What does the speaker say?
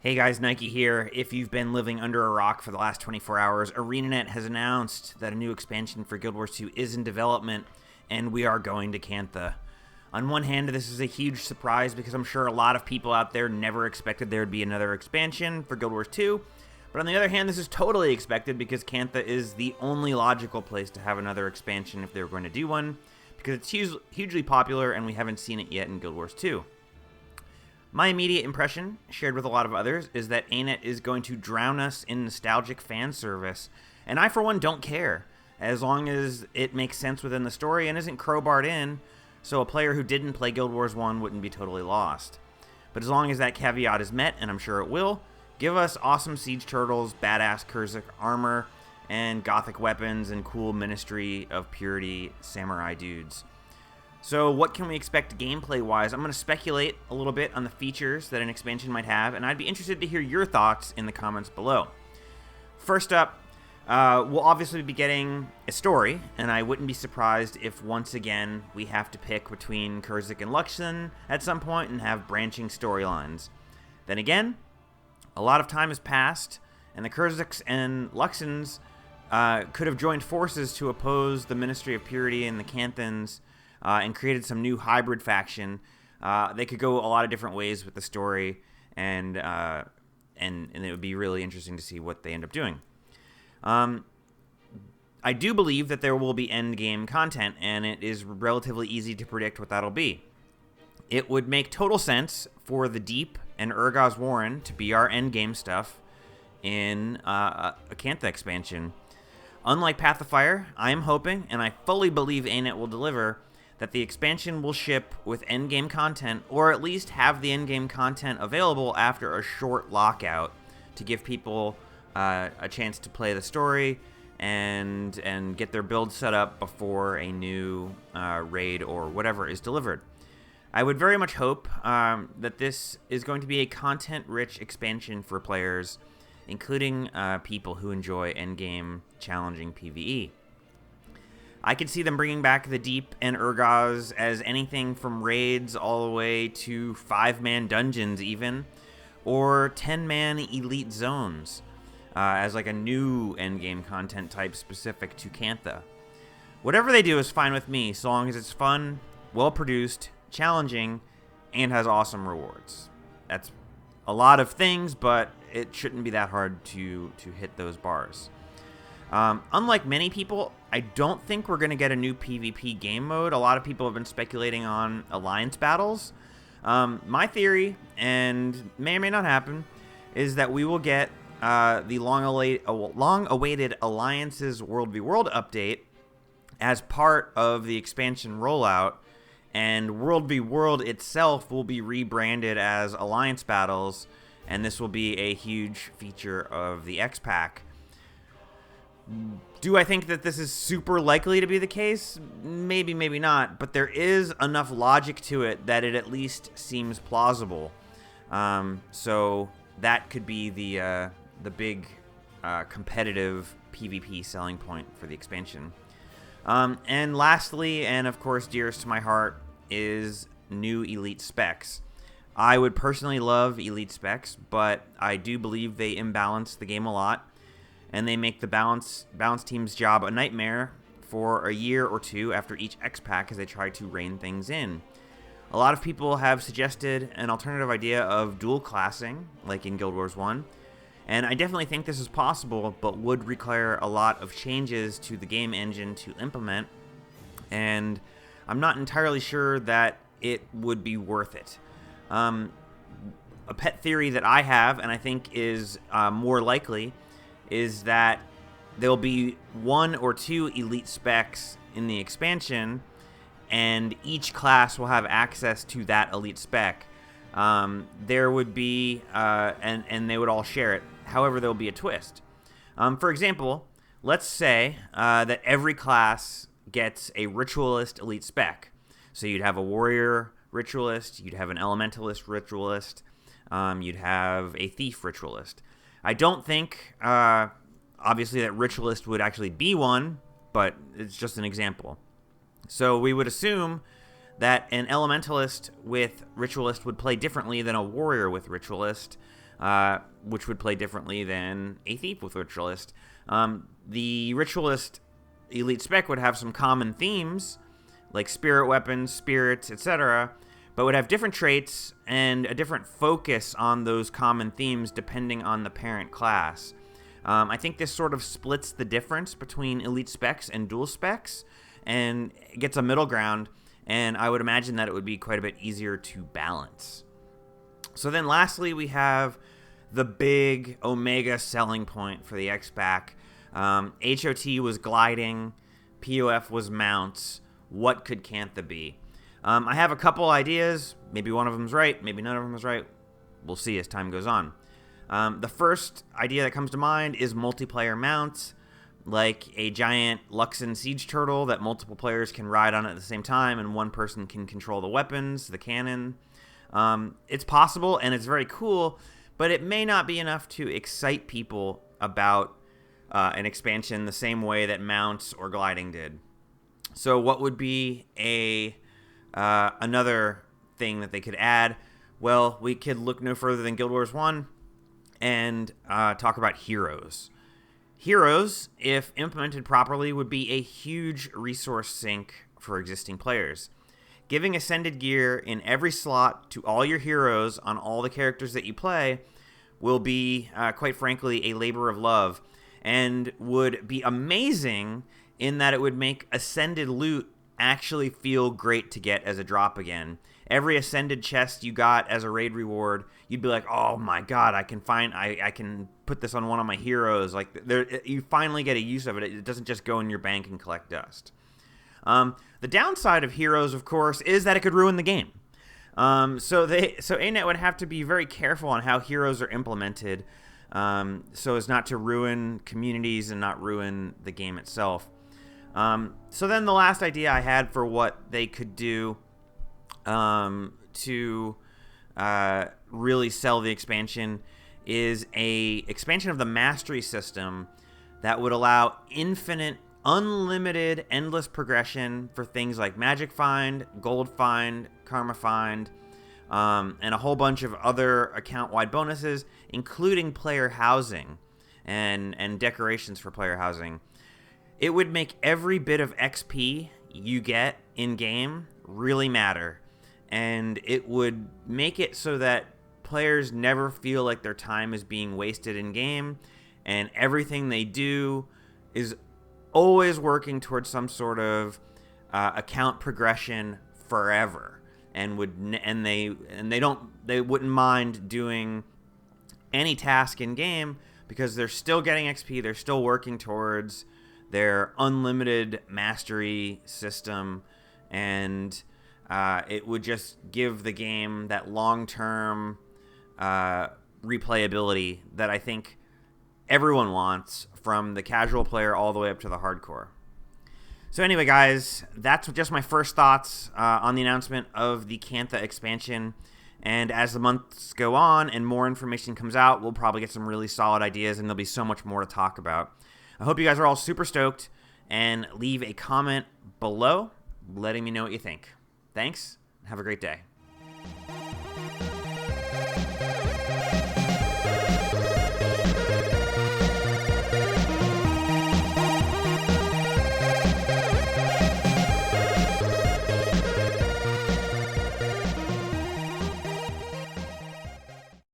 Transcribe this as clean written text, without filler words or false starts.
Hey guys, Nike here. If you've been living under a rock for the last 24 hours, ArenaNet has announced that a new expansion for Guild Wars 2 is in development, and we are going to CANTHA. On one hand, this is a huge surprise because I'm sure a lot of people out there never expected there would be another expansion for Guild Wars 2, but on the other hand, this is totally expected because CANTHA is the only logical place to have another expansion if they were going to do one, because it's hugely popular and we haven't seen it yet in Guild Wars 2. My immediate impression, shared with a lot of others, is that ANET is going to drown us in nostalgic fan service, and I for one don't care, as long as it makes sense within the story and isn't crowbarred in, so a player who didn't play Guild Wars 1 wouldn't be totally lost. But as long as that caveat is met, and I'm sure it will, give us awesome siege turtles, badass Kurzik armor, and gothic weapons, and cool Ministry of Purity samurai dudes. So what can we expect gameplay-wise? I'm going to speculate a little bit on the features that an expansion might have, and I'd be interested to hear your thoughts in the comments below. First up, we'll obviously be getting a story, and I wouldn't be surprised if once again we have to pick between Kurzik and Luxon at some point and have branching storylines. Then again, a lot of time has passed, and the Kurziks and Luxons could have joined forces to oppose the Ministry of Purity and the Canthans, and created some new hybrid faction. They could go a lot of different ways with the story, and it would be really interesting to see what they end up doing. I do believe that there will be endgame content, and it is relatively easy to predict what that'll be. It would make total sense for the Deep and Urgaz Warren to be our endgame stuff in a CANTHA expansion. Unlike Path of Fire, I am hoping, and I fully believe ANET will deliver, that the expansion will ship with endgame content, or at least have the endgame content available after a short lockout to give people a chance to play the story and get their build set up before a new raid or whatever is delivered. I would very much hope that this is going to be a content-rich expansion for players, including people who enjoy endgame challenging PvE. I could see them bringing back the Deep and Urgaz as anything from raids all the way to 5-man dungeons even, or 10-man elite zones, as like a new endgame content type specific to CANTHA. Whatever they do is fine with me, so long as it's fun, well-produced, challenging, and has awesome rewards. That's a lot of things, but it shouldn't be that hard to hit those bars. Unlike many people, I don't think we're going to get a new PvP game mode. A lot of people have been speculating on alliance battles. My theory, and may or may not happen, is that we will get the long-awaited Alliances World v. World update as part of the expansion rollout, and World v. World itself will be rebranded as Alliance Battles, and this will be a huge feature of the X-Pack. Do I think that this is super likely to be the case? Maybe, maybe not, but there is enough logic to it that it at least seems plausible. So that could be the big competitive PvP selling point for the expansion. And lastly, and of course dearest to my heart, is new elite specs. I would personally love elite specs, but I do believe they imbalance the game a lot, and they make the balance team's job a nightmare for a year or two after each X-Pack as they try to rein things in. A lot of people have suggested an alternative idea of dual classing, like in Guild Wars 1, and I definitely think this is possible, but would require a lot of changes to the game engine to implement, and I'm not entirely sure that it would be worth it. A pet theory that I have, and I think is more likely, is that there'll be 1 or 2 elite specs in the expansion, and each class will have access to that elite spec. There would be, and they would all share it. However, there'll be a twist. For example, let's say that every class gets a ritualist elite spec. So you'd have a warrior ritualist, you'd have an elementalist ritualist, you'd have a thief ritualist. I don't think, obviously, that Ritualist would actually be one, but it's just an example. So we would assume that an Elementalist with Ritualist would play differently than a Warrior with Ritualist, which would play differently than a thief with Ritualist. The Ritualist elite spec would have some common themes, like spirit weapons, spirits, etc., but would have different traits and a different focus on those common themes depending on the parent class. I think this sort of splits the difference between elite specs and dual specs and gets a middle ground, and I would imagine that it would be quite a bit easier to balance. So then lastly, we have the big Omega selling point for the X-Pack. HOT was gliding, POF was mounts. What could Cantha be? I have a couple ideas. Maybe one of them's right, maybe none of them is right. We'll see as time goes on. The first idea that comes to mind is multiplayer mounts, like a giant Luxon siege turtle that multiple players can ride on at the same time, and one person can control the weapons, the cannon. It's possible, and it's very cool, but it may not be enough to excite people about an expansion the same way that mounts or gliding did. So what would be another thing that they could add? Well, we could look no further than Guild Wars 1 and talk about heroes. Heroes, if implemented properly, would be a huge resource sink for existing players. Giving Ascended gear in every slot to all your heroes on all the characters that you play will be, quite frankly, a labor of love, and would be amazing in that it would make Ascended loot actually feel great to get as a drop again. Every Ascended chest you got as a raid reward, you'd be like, oh my god, I can put this on one of my heroes. Like, you finally get a use of it. It doesn't just go in your bank and collect dust. The downside of heroes, of course, is that it could ruin the game. So ANET would have to be very careful on how heroes are implemented, so as not to ruin communities and not ruin the game itself. So then the last idea I had for what they could do to really sell the expansion is a expansion of the mastery system that would allow infinite, unlimited, endless progression for things like Magic Find, Gold Find, Karma Find, and a whole bunch of other account-wide bonuses, including player housing and decorations for player housing. It would make every bit of XP you get in-game really matter, and it would make it so that players never feel like their time is being wasted in-game, and everything they do is always working towards some sort of account progression forever, and they wouldn't mind doing any task in-game because they're still getting XP, they're still working towards their unlimited mastery system, and it would just give the game that long-term replayability that I think everyone wants, from the casual player all the way up to the hardcore. So anyway, guys, that's just my first thoughts on the announcement of the Cantha expansion. And as the months go on and more information comes out, we'll probably get some really solid ideas, and there'll be so much more to talk about. I hope you guys are all super stoked, and leave a comment below letting me know what you think. Thanks, and have a great day.